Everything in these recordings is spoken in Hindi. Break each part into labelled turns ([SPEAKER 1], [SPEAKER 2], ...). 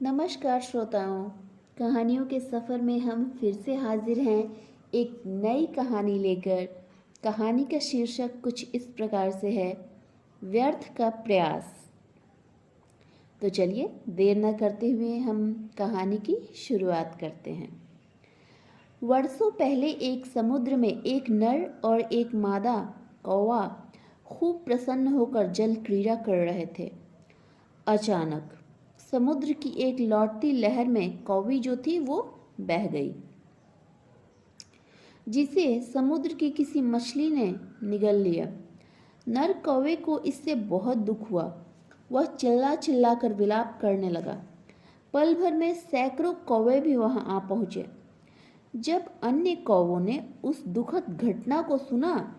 [SPEAKER 1] नमस्कार श्रोताओं। कहानियों के सफ़र में हम फिर से हाजिर हैं एक नई कहानी लेकर। कहानी का शीर्षक कुछ इस प्रकार से है, व्यर्थ का प्रयास। तो चलिए देर न करते हुए हम कहानी की शुरुआत करते हैं। वर्षों पहले एक समुद्र में एक नर और एक मादा कौवा खूब प्रसन्न होकर जल क्रीड़ा कर रहे थे। अचानक समुद्र की एक लौटती लहर में कौवी जो थी वो बह गई, जिसे समुद्र की किसी मछली ने निगल लिया। नर कौवे को इससे बहुत दुख हुआ। वह चिल्ला चिल्ला कर विलाप करने लगा। पल भर में सैकड़ों कौवे भी वहां आ पहुंचे। जब अन्य कौवों ने उस दुखद घटना को सुना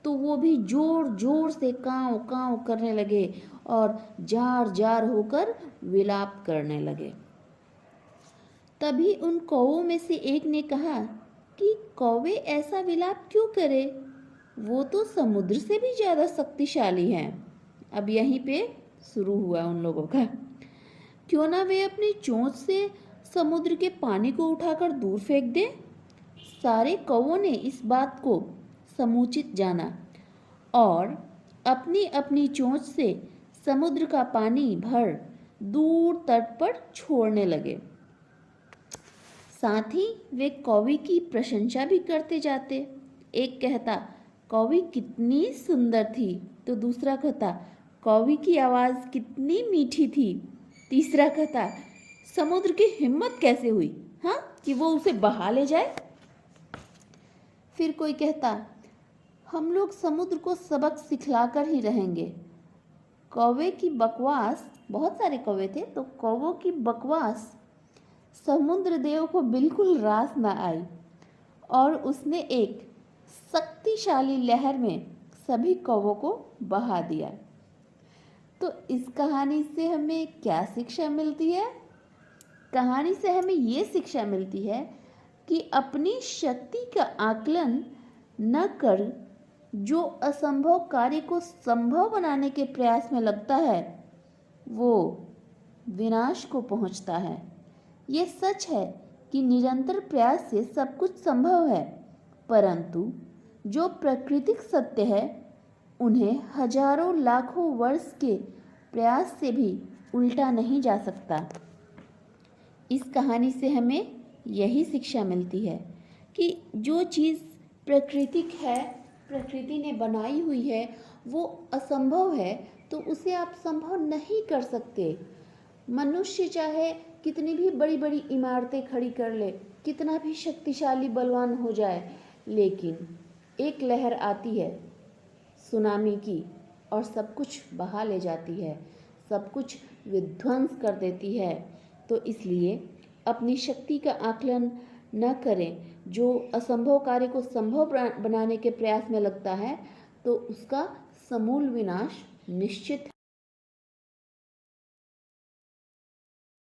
[SPEAKER 1] तो वो भी जोर जोर से कांव कांव करने लगे और जार जार होकर विलाप करने लगे। तभी उन कौवों में से एक ने कहा कि कौवे ऐसा विलाप क्यों करे, वो तो समुद्र से भी ज्यादा शक्तिशाली हैं। अब यहीं पे शुरू हुआ उन लोगों का। क्यों ना वे अपनी चोंच से समुद्र के पानी को उठाकर दूर फेंक दें। सारे कौवों ने इस बात को समुचित जाना और अपनी अपनी चोंच से समुद्र का पानी भर दूर तट पर छोड़ने लगे। साथ ही वे कौवी की प्रशंसा भी करते जाते। एक कहता, कौवी कितनी सुंदर थी, तो दूसरा कहता, कौवी की आवाज़ कितनी मीठी थी। तीसरा कहता, समुद्र की हिम्मत कैसे हुई हाँ कि वो उसे बहा ले जाए। फिर कोई कहता, हम लोग समुद्र को सबक सिखलाकर ही रहेंगे। कौवे की बकवास, बहुत सारे कौवे थे तो कौवों की बकवास समुद्र देव को बिल्कुल रास न आई और उसने एक शक्तिशाली लहर में सभी कौवों को बहा दिया। तो इस कहानी से हमें क्या शिक्षा मिलती है? कहानी से हमें ये शिक्षा मिलती है कि अपनी शक्ति का आकलन न कर जो असंभव कार्य को संभव बनाने के प्रयास में लगता है वो विनाश को पहुंचता है। ये सच है कि निरंतर प्रयास से सब कुछ संभव है, परंतु जो प्राकृतिक सत्य है उन्हें हजारों लाखों वर्ष के प्रयास से भी उल्टा नहीं जा सकता। इस कहानी से हमें यही शिक्षा मिलती है कि जो चीज़ प्राकृतिक है, प्रकृति ने बनाई हुई है, वो असंभव है तो उसे आप संभव नहीं कर सकते। मनुष्य चाहे कितनी भी बड़ी बड़ी इमारतें खड़ी कर ले, कितना भी शक्तिशाली बलवान हो जाए, लेकिन एक लहर आती है सुनामी की और सब कुछ बहा ले जाती है, सब कुछ विध्वंस कर देती है। तो इसलिए अपनी शक्ति का आकलन न करें। जो असंभव कार्य को संभव बनाने के प्रयास में लगता है तो उसका समूल विनाश निश्चित है।